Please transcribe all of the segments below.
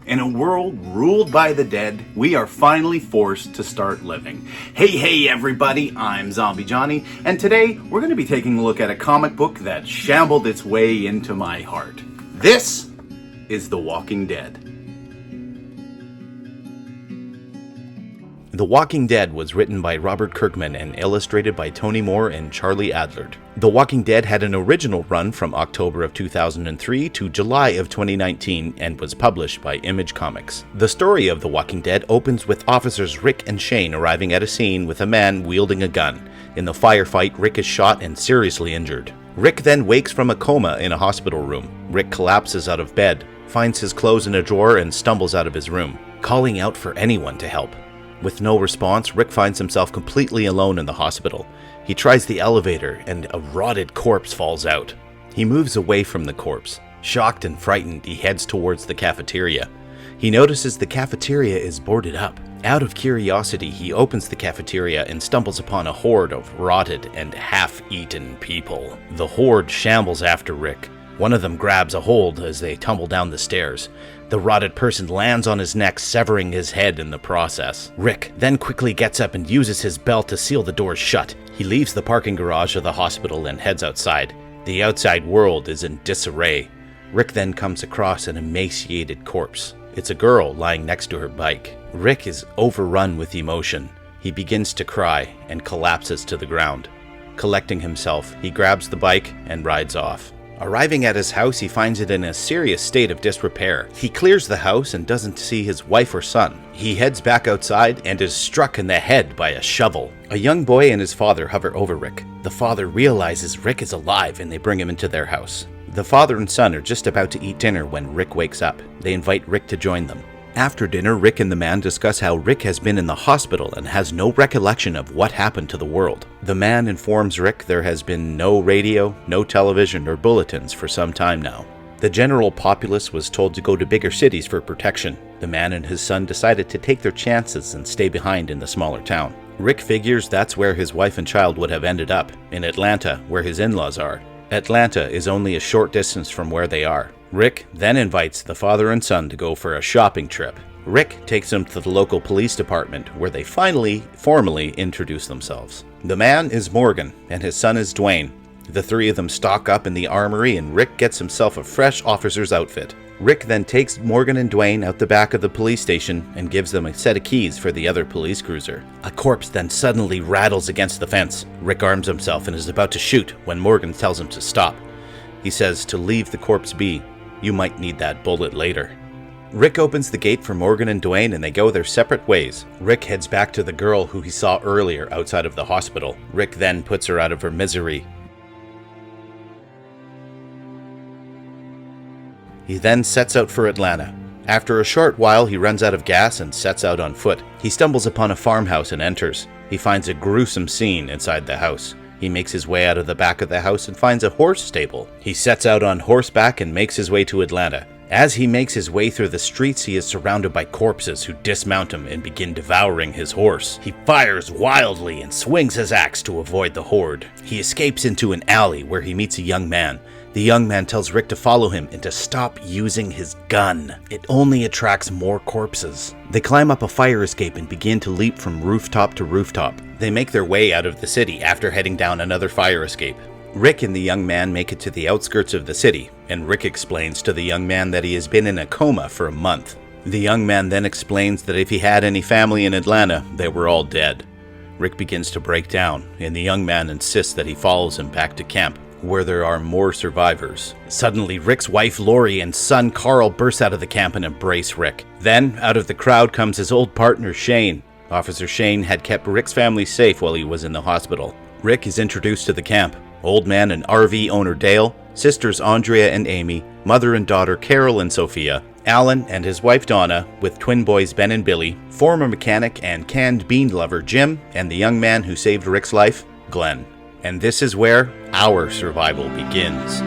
In a world ruled by the dead, we are finally forced to start living. Hey everybody, I'm ZombieJohnny, and today we're going to be taking a look at a comic book that shambled its way into my heart. This is The Walking Dead. The Walking Dead was written by Robert Kirkman and illustrated by Tony Moore and Charlie Adlard. The Walking Dead had an original run from October of 2003 to July of 2019 and was published by Image Comics. The story of The Walking Dead opens with officers Rick and Shane arriving at a scene with a man wielding a gun. In the firefight, Rick is shot and seriously injured. Rick then wakes from a coma in a hospital room. Rick collapses out of bed, finds his clothes in a drawer and stumbles out of his room, calling out for anyone to help. With no response, Rick finds himself completely alone in the hospital. He tries the elevator, and a rotted corpse falls out. He moves away from the corpse. Shocked and frightened, he heads towards the cafeteria. He notices the cafeteria is boarded up. Out of curiosity, he opens the cafeteria and stumbles upon a horde of rotted and half-eaten people. The horde shambles after Rick. One of them grabs a hold as they tumble down the stairs. The rotted person lands on his neck, severing his head in the process. Rick then quickly gets up and uses his belt to seal the doors shut. He leaves the parking garage of the hospital and heads outside. The outside world is in disarray. Rick then comes across an emaciated corpse. It's a girl lying next to her bike. Rick is overrun with emotion. He begins to cry and collapses to the ground. Collecting himself, he grabs the bike and rides off. Arriving at his house, he finds it in a serious state of disrepair. He clears the house and doesn't see his wife or son. He heads back outside and is struck in the head by a shovel. A young boy and his father hover over Rick. The father realizes Rick is alive and they bring him into their house. The father and son are just about to eat dinner when Rick wakes up. They invite Rick to join them. After dinner, Rick and the man discuss how Rick has been in the hospital and has no recollection of what happened to the world. The man informs Rick there has been no radio, no television or bulletins for some time now. The general populace was told to go to bigger cities for protection. The man and his son decided to take their chances and stay behind in the smaller town. Rick figures that's where his wife and child would have ended up, in Atlanta, where his in-laws are. Atlanta is only a short distance from where they are. Rick then invites the father and son to go for a shopping trip. Rick takes them to the local police department, where they formally introduce themselves. The man is Morgan, and his son is Dwayne. The three of them stock up in the armory, and Rick gets himself a fresh officer's outfit. Rick then takes Morgan and Dwayne out the back of the police station and gives them a set of keys for the other police cruiser. A corpse then suddenly rattles against the fence. Rick arms himself and is about to shoot when Morgan tells him to stop. He says to leave the corpse be. You might need that bullet later. Rick opens the gate for Morgan and Dwayne and they go their separate ways. Rick heads back to the girl who he saw earlier outside of the hospital. Rick then puts her out of her misery. He then sets out for Atlanta. After a short while, he runs out of gas and sets out on foot. He stumbles upon a farmhouse and enters. He finds a gruesome scene inside the house. He makes his way out of the back of the house and finds a horse stable. He sets out on horseback and makes his way to Atlanta. As he makes his way through the streets, he is surrounded by corpses who dismount him and begin devouring his horse. He fires wildly and swings his axe to avoid the horde. He escapes into an alley where he meets a young man. The young man tells Rick to follow him and to stop using his gun. It only attracts more corpses. They climb up a fire escape and begin to leap from rooftop to rooftop. They make their way out of the city after heading down another fire escape. Rick and the young man make it to the outskirts of the city, and Rick explains to the young man that he has been in a coma for a month. The young man then explains that if he had any family in Atlanta, they were all dead. Rick begins to break down, and the young man insists that he follows him back to camp, where there are more survivors. Suddenly, Rick's wife Lori and son Carl burst out of the camp and embrace Rick. Then, out of the crowd comes his old partner Shane. Officer Shane had kept Rick's family safe while he was in the hospital. Rick is introduced to the camp. Old man and RV owner Dale, sisters Andrea and Amy, mother and daughter Carol and Sophia, Alan and his wife Donna, with twin boys Ben and Billy, former mechanic and canned bean lover Jim, and the young man who saved Rick's life, Glenn. And this is where our survival begins.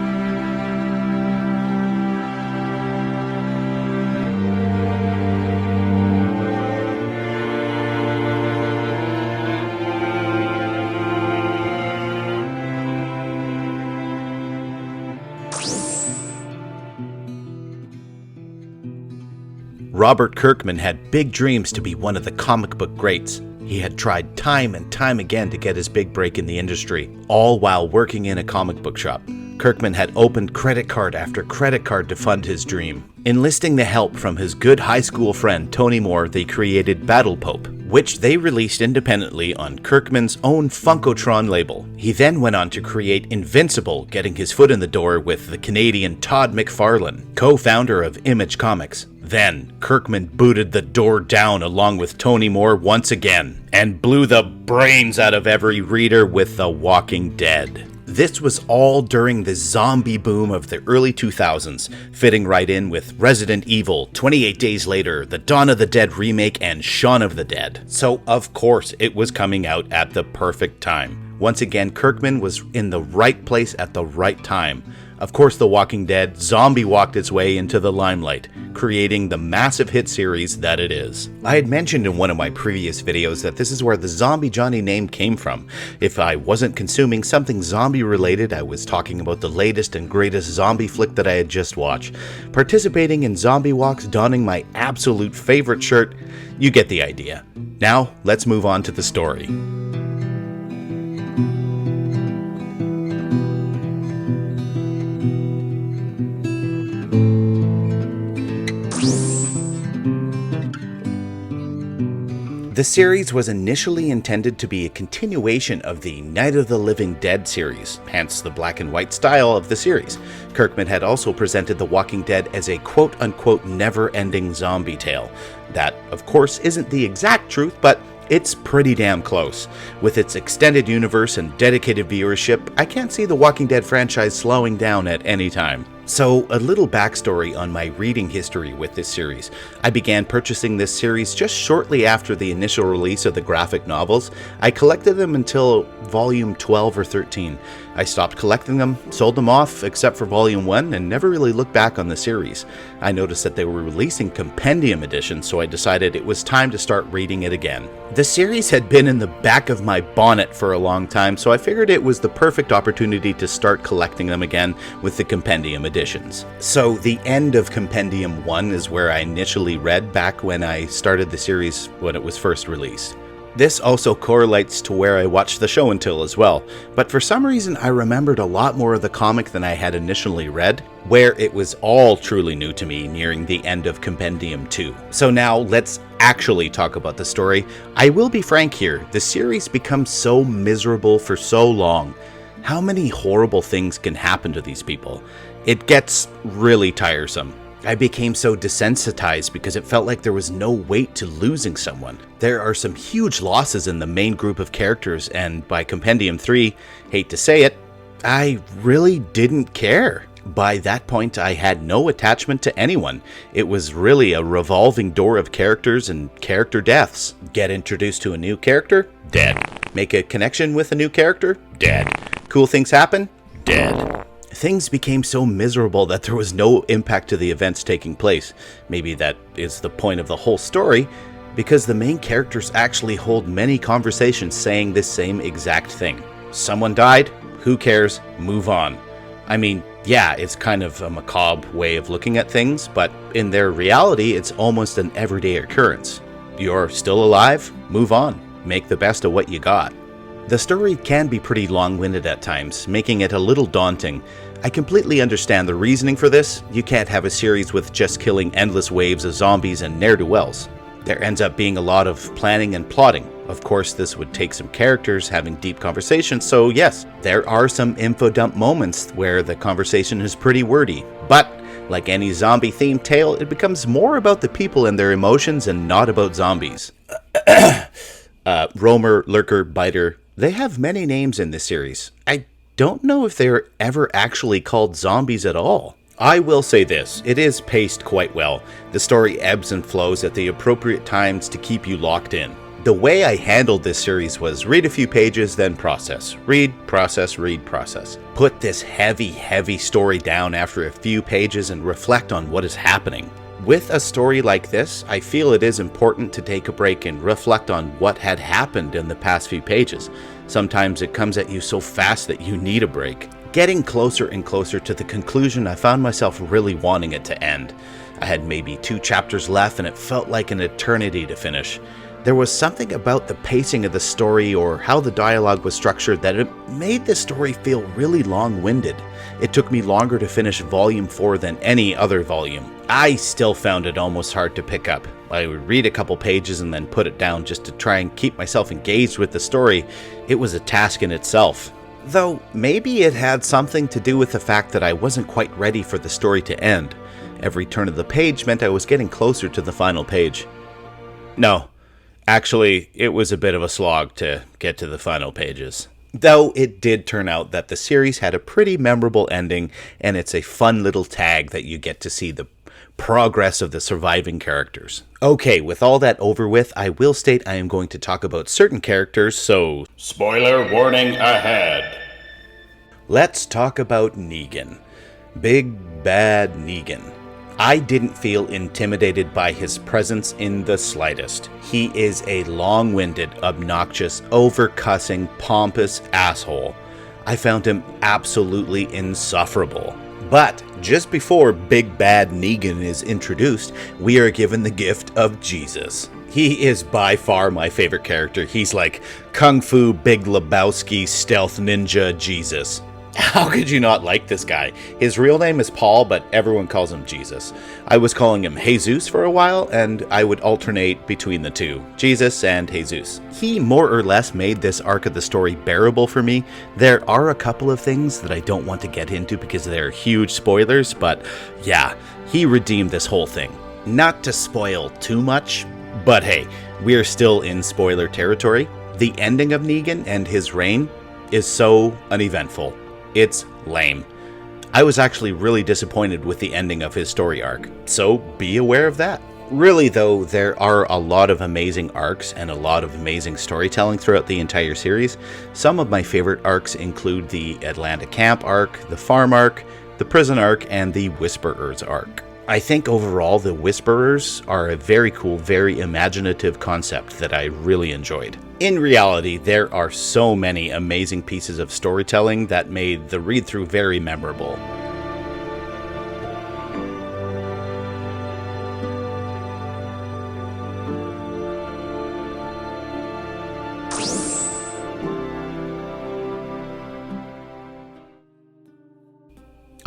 Robert Kirkman had big dreams to be one of the comic book greats. He had tried time and time again to get his big break in the industry, all while working in a comic book shop. Kirkman had opened credit card after credit card to fund his dream. Enlisting the help from his good high school friend Tony Moore, they created Battle Pope, which they released independently on Kirkman's own Funkotron label. He then went on to create Invincible, getting his foot in the door with the Canadian Todd McFarlane, co-founder of Image Comics. Then, Kirkman booted the door down along with Tony Moore once again, and blew the brains out of every reader with The Walking Dead. This was all during the zombie boom of the early 2000s, fitting right in with Resident Evil, 28 Days Later, the Dawn of the Dead remake, and Shaun of the Dead. So, of course, it was coming out at the perfect time. Once again, Kirkman was in the right place at the right time. Of course, The Walking Dead zombie walked its way into the limelight, creating the massive hit series that it is. I had mentioned in one of my previous videos that this is where the ZombieJohnny name came from. If I wasn't consuming something zombie related, I was talking about the latest and greatest zombie flick that I had just watched. Participating in zombie walks, donning my absolute favorite shirt, you get the idea. Now, let's move on to the story. The series was initially intended to be a continuation of the Night of the Living Dead series, hence the black and white style of the series. Kirkman had also presented The Walking Dead as a quote-unquote never-ending zombie tale. That, of course, isn't the exact truth, but it's pretty damn close. With its extended universe and dedicated viewership, I can't see the Walking Dead franchise slowing down at any time. So, a little backstory on my reading history with this series. I began purchasing this series just shortly after the initial release of the graphic novels. I collected them until volume 12 or 13. I stopped collecting them, sold them off, except for volume 1, and never really looked back on the series. I noticed that they were releasing compendium editions, so I decided it was time to start reading it again. The series had been in the back of my bonnet for a long time, so I figured it was the perfect opportunity to start collecting them again with the compendium editions. So the end of Compendium 1 is where I initially read back when I started the series when it was first released. This also correlates to where I watched the show until as well, but for some reason I remembered a lot more of the comic than I had initially read, where it was all truly new to me nearing the end of Compendium 2. So now let's actually talk about the story. I will be frank here, the series becomes so miserable for so long. How many horrible things can happen to these people? It gets really tiresome. I became so desensitized because it felt like there was no weight to losing someone. There are some huge losses in the main group of characters, and by Compendium 3, hate to say it, I really didn't care. By that point, I had no attachment to anyone. It was really a revolving door of characters and character deaths. Get introduced to a new character? Dead. Make a connection with a new character? Dead. Cool things happen? Dead. Things became so miserable that there was no impact to the events taking place. Maybe that is the point of the whole story, because the main characters actually hold many conversations saying this same exact thing. Someone died, who cares, move on. I mean, yeah, it's kind of a macabre way of looking at things, but in their reality, it's almost an everyday occurrence. You're still alive, move on, make the best of what you got. The story can be pretty long-winded at times, making it a little daunting. I completely understand the reasoning for this. You can't have a series with just killing endless waves of zombies and ne'er-do-wells. There ends up being a lot of planning and plotting. Of course, this would take some characters having deep conversations, so yes, there are some info dump moments where the conversation is pretty wordy. But, like any zombie-themed tale, it becomes more about the people and their emotions and not about zombies. Roamer, Lurker, Biter, they have many names in this series. I don't know if they're ever actually called zombies at all. I will say this, it is paced quite well. The story ebbs and flows at the appropriate times to keep you locked in. The way I handled this series was read a few pages, then process. Read, process, read, process. Put this heavy story down after a few pages and reflect on what is happening. With a story like this, I feel it is important to take a break and reflect on what had happened in the past few pages. Sometimes it comes at you so fast that you need a break. Getting closer and closer to the conclusion, I found myself really wanting it to end. I had maybe 2 chapters left and it felt like an eternity to finish. There was something about the pacing of the story or how the dialogue was structured that it made the story feel really long-winded. It took me longer to finish Volume 4 than any other volume. I still found it almost hard to pick up. I would read a couple pages and then put it down just to try and keep myself engaged with the story. It was a task in itself. Though maybe it had something to do with the fact that I wasn't quite ready for the story to end. Every turn of the page meant I was getting closer to the final page. No. Actually, it was a bit of a slog to get to the final pages. Though it did turn out that the series had a pretty memorable ending, and it's a fun little tag that you get to see the progress of the surviving characters. Okay, with all that over with, I will state I am going to talk about certain characters, so spoiler warning ahead. Let's talk about Negan. Big Bad Negan. I didn't feel intimidated by his presence in the slightest. He is a long-winded, obnoxious, over-cussing, pompous asshole. I found him absolutely insufferable. But just before Big Bad Negan is introduced, we are given the gift of Jesus. He is by far my favorite character. He's like Kung Fu Big Lebowski stealth ninja Jesus. How could you not like this guy? His real name is Paul, but everyone calls him Jesus. I was calling him Jesus for a while, and I would alternate between the two, Jesus and Jesus. He more or less made this arc of the story bearable for me. There are a couple of things that I don't want to get into because they're huge spoilers, but yeah, he redeemed this whole thing. Not to spoil too much, but hey, we are still in spoiler territory. The ending of Negan and his reign is so uneventful. It's lame. I was actually really disappointed with the ending of his story arc, so be aware of that. Really though, there are a lot of amazing arcs and a lot of amazing storytelling throughout the entire series. Some of my favorite arcs include the Atlanta Camp arc, the Farm arc, the Prison arc, and the Whisperers arc. I think overall the Whisperers are a very cool, very imaginative concept that I really enjoyed. In reality, there are so many amazing pieces of storytelling that made the read-through very memorable.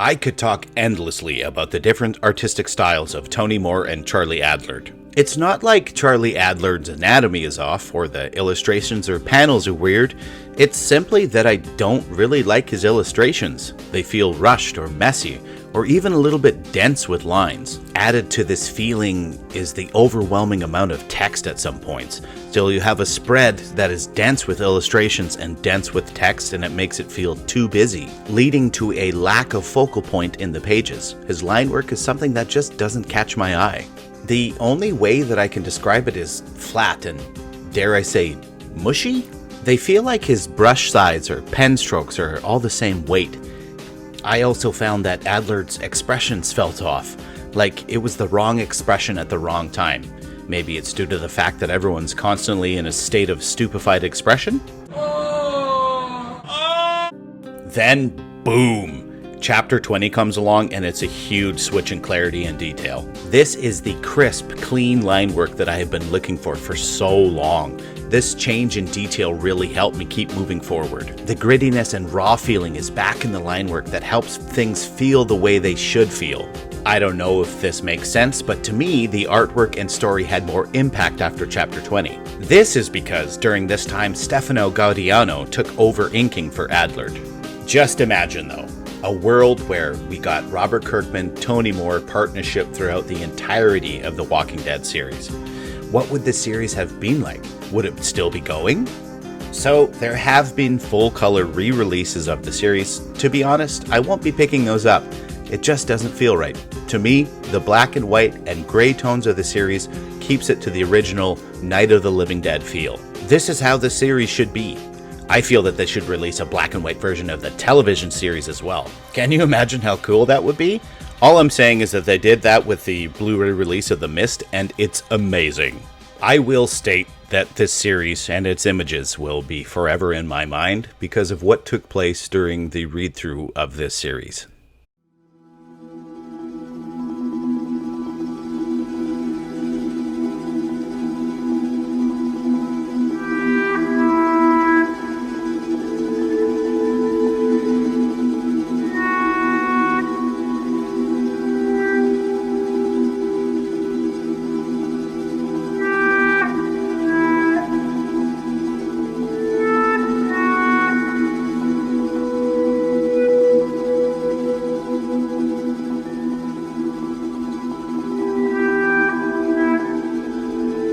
I could talk endlessly about the different artistic styles of Tony Moore and Charlie Adlard. It's not like Charlie Adlard's anatomy is off, or the illustrations or panels are weird. It's simply that I don't really like his illustrations. They feel rushed or messy, or even a little bit dense with lines. Added to this feeling is the overwhelming amount of text at some points. So you have a spread that is dense with illustrations and dense with text, and it makes it feel too busy, leading to a lack of focal point in the pages. His line work is something that just doesn't catch my eye. The only way that I can describe it is flat and, dare I say, mushy? They feel like his brush sides or pen strokes are all the same weight. I also found that Adlard's expressions felt off, like it was the wrong expression at the wrong time. Maybe it's due to the fact that everyone's constantly in a state of stupefied expression? Then, boom! Chapter 20 comes along and it's a huge switch in clarity and detail. This is the crisp, clean line work that I have been looking for so long. This change in detail really helped me keep moving forward. The grittiness and raw feeling is back in the line work that helps things feel the way they should feel. I don't know if this makes sense, but to me, the artwork and story had more impact after Chapter 20. This is because during this time, Stefano Gaudiano took over inking for Adlard. Just imagine though, a world where we got Robert Kirkman, Tony Moore partnership throughout the entirety of the Walking Dead series. What would the series have been like? Would it still be going? So there have been full-color re-releases of the series. To be honest, I won't be picking those up. It just doesn't feel right. To me, the black and white and gray tones of the series keeps it to the original Night of the Living Dead feel. This is how the series should be. I feel that they should release a black and white version of the television series as well. Can you imagine how cool that would be? All I'm saying is that they did that with the Blu-ray release of The Mist, and it's amazing. I will state that this series and its images will be forever in my mind because of what took place during the read-through of this series.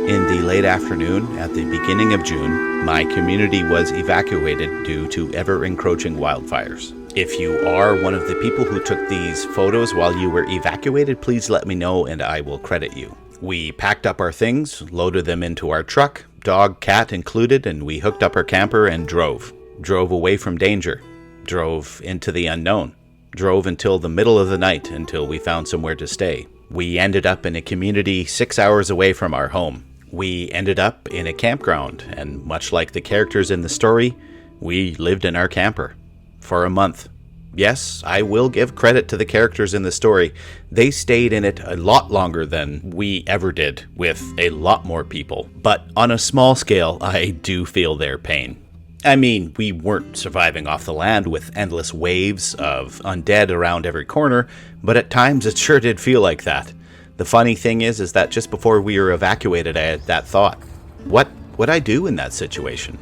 In the late afternoon, at the beginning of June, my community was evacuated due to ever-encroaching wildfires. If you are one of the people who took these photos while you were evacuated, please let me know and I will credit you. We packed up our things, loaded them into our truck, dog, cat included, and we hooked up our camper and drove. Drove away from danger. Drove into the unknown. Drove until the middle of the night until we found somewhere to stay. We ended up in a community 6 hours away from our home. We ended up in a campground, and much like the characters in the story, we lived in our camper for a month. Yes, I will give credit to the characters in the story. They stayed in it a lot longer than we ever did, with a lot more people. But on a small scale, I do feel their pain. I mean, we weren't surviving off the land with endless waves of undead around every corner, but at times it sure did feel like that. The funny thing is that just before we were evacuated, I had that thought. What would I do in that situation?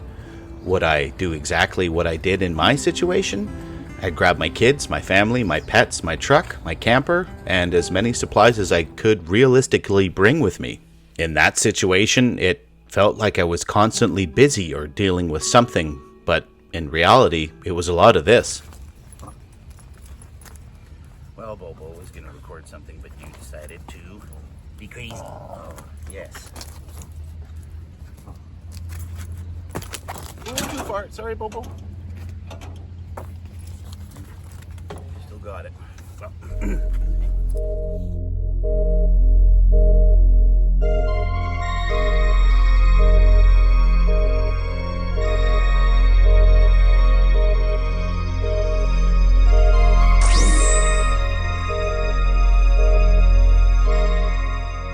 Would I do exactly what I did in my situation? I'd grab my kids, my family, my pets, my truck, my camper, and as many supplies as I could realistically bring with me. In that situation, it felt like I was constantly busy or dealing with something, but in reality, it was a lot of this. Well, Bobo was going to record something, but you decided to be crazy. Oh, yes. Too far. Sorry, Bobo. Still got it.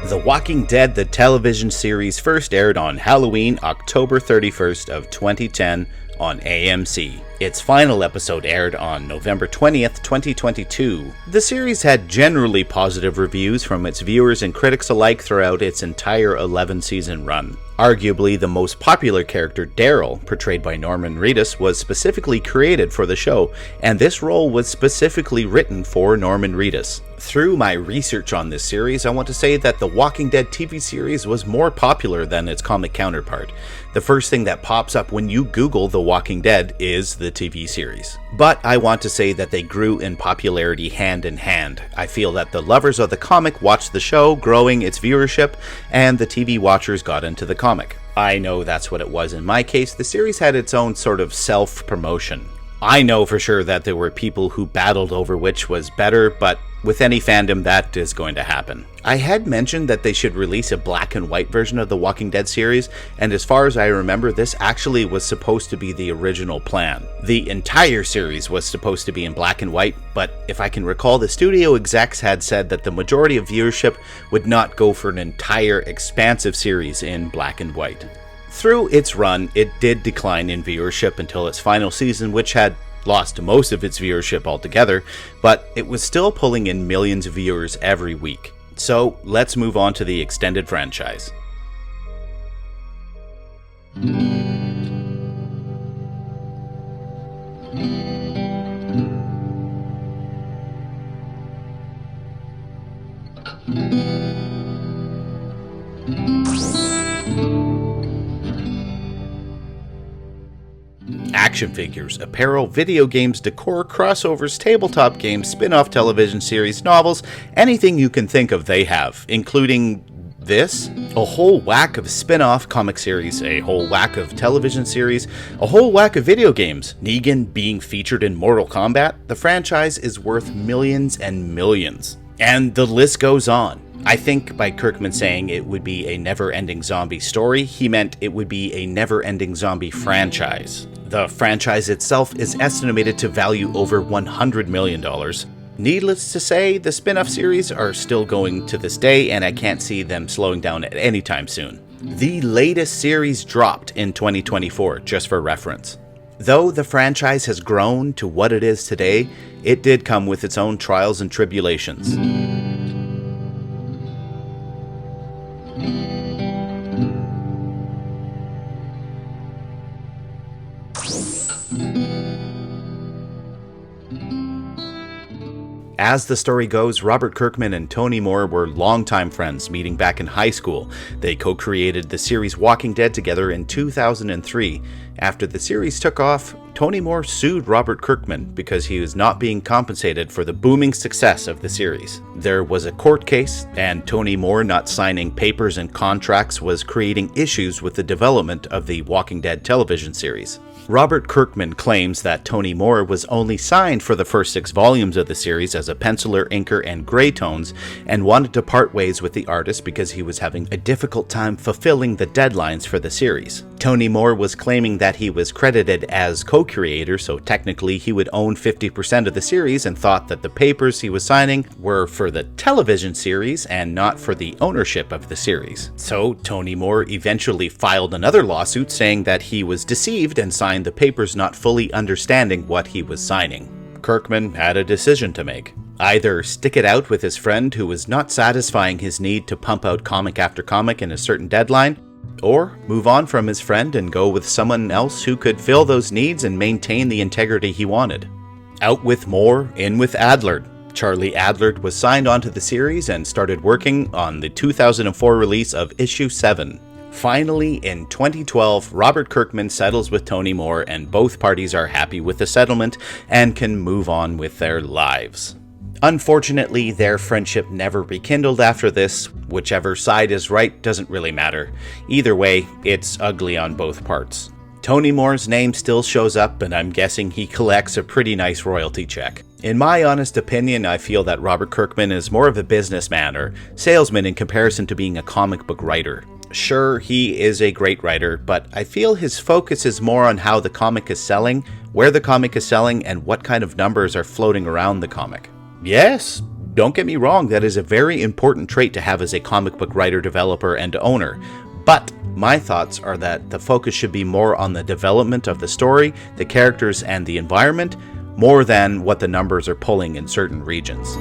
The Walking Dead, the television series, first aired on Halloween, October 31st of 2010 on AMC. Its final episode aired on November 20th, 2022. The series had generally positive reviews from its viewers and critics alike throughout its entire 11-season run. Arguably the most popular character, Daryl, portrayed by Norman Reedus, was specifically created for the show, and this role was specifically written for Norman Reedus. Through my research on this series, I want to say that the Walking Dead TV series was more popular than its comic counterpart. The first thing that pops up when you Google The Walking Dead is the TV series. But I want to say that they grew in popularity hand in hand. I feel that the lovers of the comic watched the show, growing its viewership, and the TV watchers got into the comic. I know that's what it was in my case. The series had its own sort of self-promotion. I know for sure that there were people who battled over which was better, but with any fandom, that is going to happen. I had mentioned that they should release a black and white version of the Walking Dead series, and as far as I remember, this actually was supposed to be the original plan. The entire series was supposed to be in black and white, but if I can recall, the studio execs had said that the majority of viewership would not go for an entire expansive series in black and white. Through its run, it did decline in viewership until its final season, which had lost most of its viewership altogether, but it was still pulling in millions of viewers every week. So let's move on to the extended franchise. Action figures, apparel, video games, decor, crossovers, tabletop games, spin-off television series, novels, anything you can think of they have, including this, a whole whack of spin-off comic series, a whole whack of television series, a whole whack of video games, Negan being featured in Mortal Kombat. The franchise is worth millions and millions. And the list goes on. I think by Kirkman saying it would be a never-ending zombie story, he meant it would be a never-ending zombie franchise. The franchise itself is estimated to value over $100 million. Needless to say, the spin-off series are still going to this day, and I can't see them slowing down at any time soon. The latest series dropped in 2024, just for reference. Though the franchise has grown to what it is today, it did come with its own trials and tribulations. As the story goes, Robert Kirkman and Tony Moore were longtime friends, meeting back in high school. They co-created the series Walking Dead together in 2003. After the series took off, Tony Moore sued Robert Kirkman because he was not being compensated for the booming success of the series. There was a court case, and Tony Moore not signing papers and contracts was creating issues with the development of the Walking Dead television series. Robert Kirkman claims that Tony Moore was only signed for the first 6 volumes of the series as a penciler, inker, and gray tones, and wanted to part ways with the artist because he was having a difficult time fulfilling the deadlines for the series. Tony Moore was claiming that he was credited as co-creator, so technically he would own 50% of the series, and thought that the papers he was signing were for the television series and not for the ownership of the series. So Tony Moore eventually filed another lawsuit saying that he was deceived and signed the papers not fully understanding what he was signing. Kirkman had a decision to make. Either stick it out with his friend who was not satisfying his need to pump out comic after comic in a certain deadline, or move on from his friend and go with someone else who could fill those needs and maintain the integrity he wanted. Out with Moore, in with Adlard. Charlie Adlard was signed onto the series and started working on the 2004 release of issue 7. Finally, in 2012, Robert Kirkman settles with Tony Moore, and both parties are happy with the settlement and can move on with their lives. Unfortunately, their friendship never rekindled after this. Whichever side is right doesn't really matter. Either way, it's ugly on both parts. Tony Moore's name still shows up, and I'm guessing he collects a pretty nice royalty check. In my honest opinion, I feel that Robert Kirkman is more of a businessman or salesman in comparison to being a comic book writer. Sure, he is a great writer, but I feel his focus is more on how the comic is selling, where the comic is selling, and what kind of numbers are floating around the comic. Yes, don't get me wrong, that is a very important trait to have as a comic book writer, developer, and owner. But my thoughts are that the focus should be more on the development of the story, the characters, and the environment, more than what the numbers are pulling in certain regions.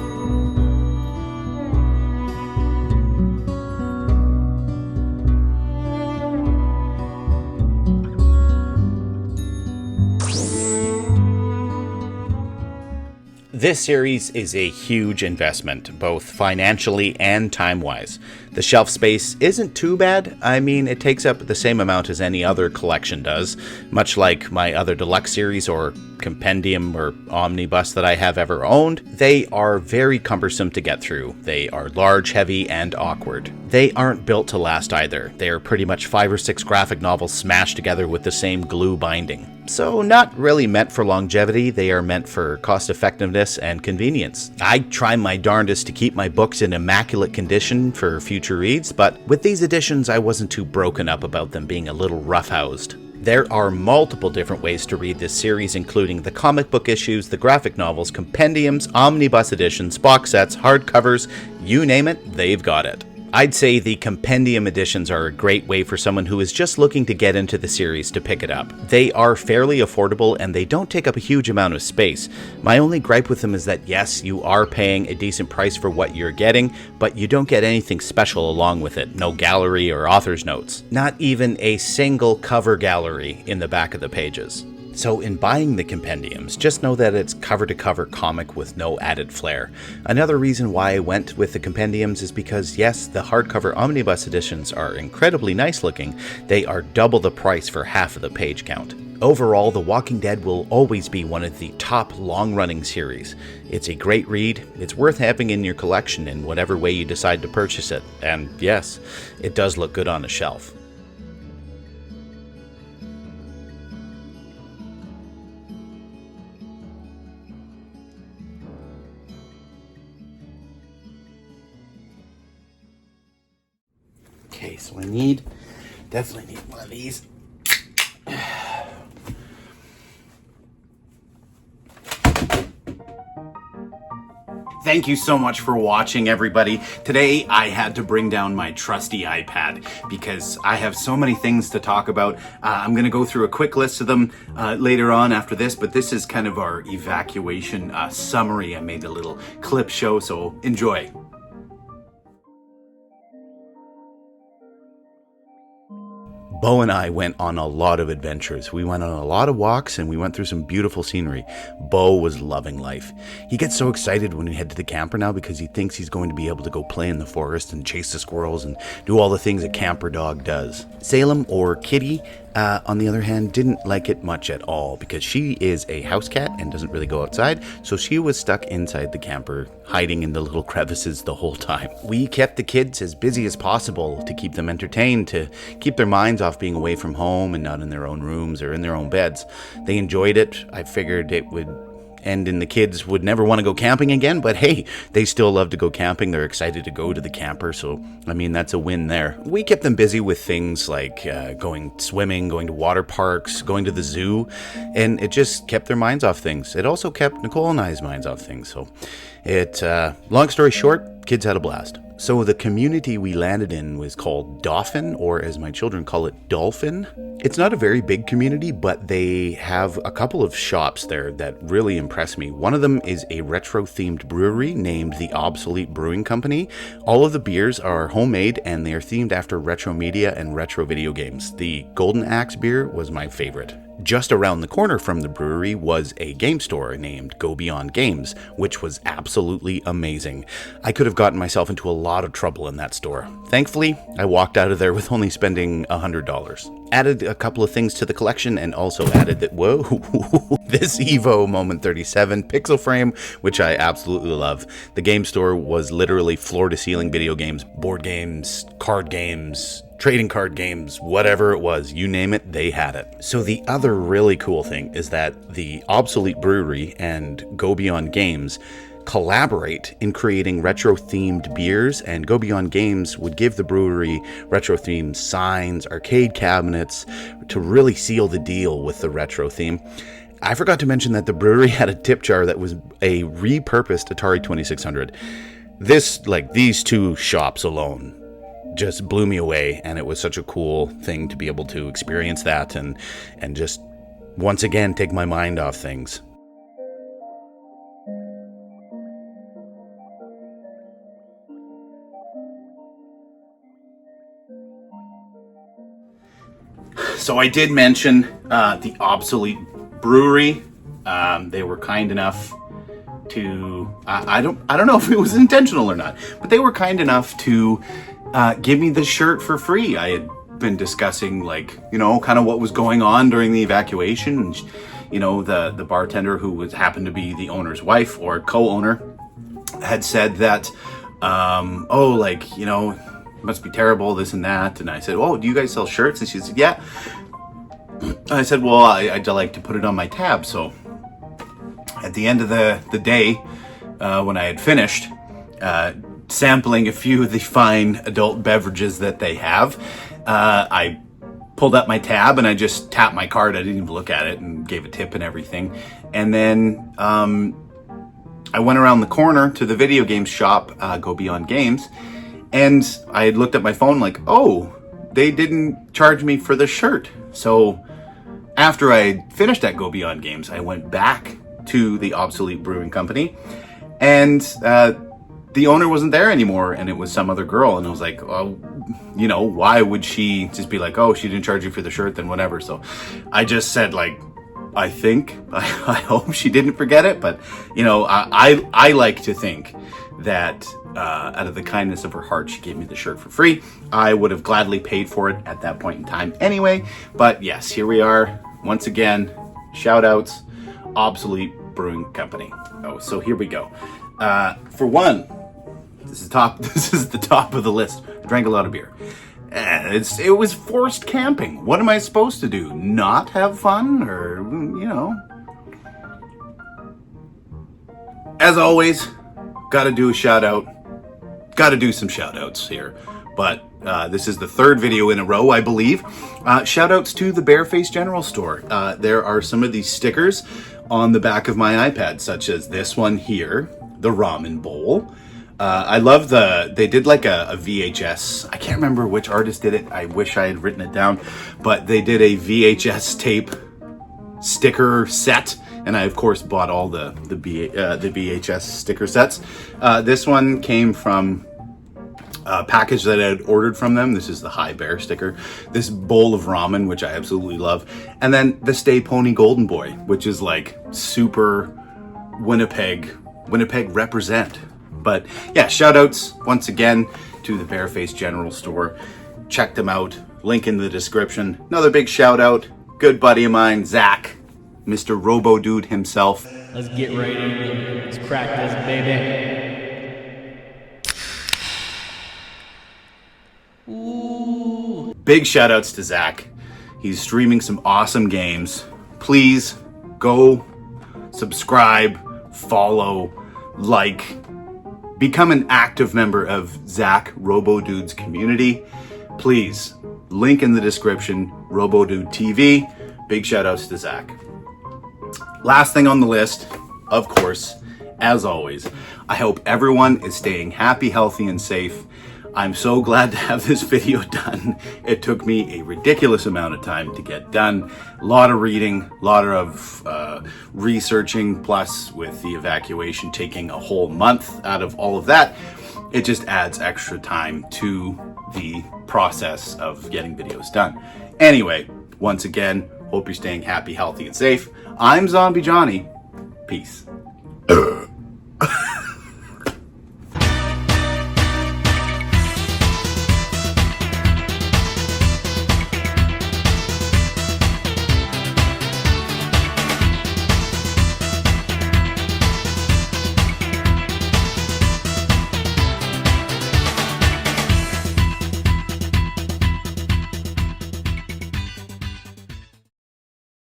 This series is a huge investment, both financially and time-wise. The shelf space isn't too bad. I mean, it takes up the same amount as any other collection does, much like my other deluxe series or compendium or omnibus that I have ever owned. They are very cumbersome to get through. They are large, heavy, and awkward. They aren't built to last either. They are pretty much 5 or 6 graphic novels smashed together with the same glue binding. So not really meant for longevity, they are meant for cost effectiveness and convenience. I try my darndest to keep my books in immaculate condition for future reads, but with these editions I wasn't too broken up about them being a little roughhoused. There are multiple different ways to read this series, including the comic book issues, the graphic novels, compendiums, omnibus editions, box sets, hardcovers, you name it, they've got it. I'd say the compendium editions are a great way for someone who is just looking to get into the series to pick it up. They are fairly affordable and they don't take up a huge amount of space. My only gripe with them is that yes, you are paying a decent price for what you're getting, but you don't get anything special along with it. No gallery or author's notes. Not even a single cover gallery in the back of the pages. So in buying the compendiums, just know that it's cover-to-cover comic with no added flair. Another reason why I went with the compendiums is because yes, the hardcover omnibus editions are incredibly nice looking. They are double the price for half of the page count. Overall, The Walking Dead will always be one of the top long-running series. It's a great read, it's worth having in your collection in whatever way you decide to purchase it, and yes, it does look good on a shelf. Okay, so I definitely need one of these. Thank you so much for watching, everybody. Today, I had to bring down my trusty iPad because I have so many things to talk about. I'm going to go through a quick list of them later on after this, but this is kind of our evacuation summary. I made a little clip show, so enjoy. Bo and I went on a lot of adventures. We went on a lot of walks and we went through some beautiful scenery. Bo was loving life. He gets so excited when we head to the camper now because he thinks he's going to be able to go play in the forest and chase the squirrels and do all the things a camper dog does. Salem, or Kitty, on the other hand, didn't like it much at all because she is a house cat and doesn't really go outside, so she was stuck inside the camper, hiding in the little crevices the whole time. We kept the kids as busy as possible to keep them entertained, to keep their minds off being away from home and not in their own rooms or in their own beds. They enjoyed it. I figured it would end in the kids would never want to go camping again, but hey, they still love to go camping. They're excited to go to the camper, so I mean, that's a win there. We kept them busy with things like going swimming, going to water parks, going to the zoo, and it just kept their minds off things. It also kept Nicole and I's minds off things, so long story short, kids had a blast. So the community we landed in was called Dauphin, or as my children call it, Dolphin. It's not a very big community, but they have a couple of shops there that really impress me. One of them is a retro-themed brewery named the Obsolete Brewing Company. All of the beers are homemade and they are themed after retro media and retro video games. The Golden Axe beer was my favorite. Just around the corner from the brewery was a game store named Go Beyond Games, which was absolutely amazing. I could have gotten myself into a lot of trouble in that store. Thankfully, I walked out of there with only spending $100. Added a couple of things to the collection and also added that, whoa, this Evo Moment 37 pixel frame, which I absolutely love. The game store was literally floor-to-ceiling video games, board games, card games, trading card games, whatever it was, you name it, they had it. So the other really cool thing is that the Obsolete Brewery and Go Beyond Games collaborate in creating retro-themed beers, and Go Beyond Games would give the brewery retro-themed signs, arcade cabinets, to really seal the deal with the retro theme. I forgot to mention that the brewery had a tip jar that was a repurposed Atari 2600. These two shops alone just blew me away, and it was such a cool thing to be able to experience that and just once again take my mind off things. So I did mention the Obsolete Brewery. They were kind enough to I don't know if it was intentional or not, but they were kind enough to give me the shirt for free. I had been discussing, kind of what was going on during the evacuation. And, the bartender, who happened to be the owner's wife or co-owner, had said that, must be terrible, this and that. And I said, oh, do you guys sell shirts? And she said, yeah. I said, well, I'd like to put it on my tab. So at the end of the day, when I had finished sampling a few of the fine adult beverages that they have, I pulled up my tab and I just tapped my card. I didn't even look at it, and gave a tip and everything. And then I went around the corner to the video game shop, Go Beyond Games, and I had looked at my phone like, oh, they didn't charge me for the shirt. So after I finished at Go Beyond Games, I went back to the Obsolete Brewing Company, and the owner wasn't there anymore, and it was some other girl. And I was like, oh, why would she just be like, oh, she didn't charge you for the shirt, then whatever. So I just said, I hope she didn't forget it. But, I like to think that out of the kindness of her heart, she gave me the shirt for free. I would have gladly paid for it at that point in time anyway. But yes, here we are once again. Shout outs, Obsolete Brewing Company. Oh, so here we go. For one, this is the top of the list. I drank a lot of beer. It was forced camping. What am I supposed to do? Not have fun? Or, As always, gotta do a shout out. Gotta do some shout outs here. But this is the third video in a row, I believe. Shout outs to the Barefaced General Store. There are some of these stickers on the back of my iPad, such as this one here, the ramen bowl. I love they did like a VHS. I can't remember which artist did it. I wish I had written it down, but they did a VHS tape sticker set, and I of course bought all the VHS sticker sets. This one came from package that I had ordered from them. This is the High Bear sticker. This bowl of ramen, which I absolutely love. And then the Stay Pony Golden Boy, which is like super Winnipeg represent. But yeah, shout outs once again to the Barefaced General Store. Check them out. Link in the description. Another big shout out. Good buddy of mine, Zach, Mr. Robo Dude himself. Let's get right in it. Let's crack this, baby. Ooh. Big shout outs to Zach. He's streaming some awesome games. Please go subscribe, follow, like, become an active member of Zach RoboDude's community. Please, link in the description, RoboDude TV. Big shout outs to Zach. Last thing on the list, of course, as always, I hope everyone is staying happy, healthy, and safe. I'm so glad to have this video done. It took me a ridiculous amount of time to get done. A lot of reading, a lot of researching, plus with the evacuation taking a whole month out of all of that, it just adds extra time to the process of getting videos done. Anyway, once again, hope you're staying happy, healthy, and safe. I'm ZombieJohnny. Peace.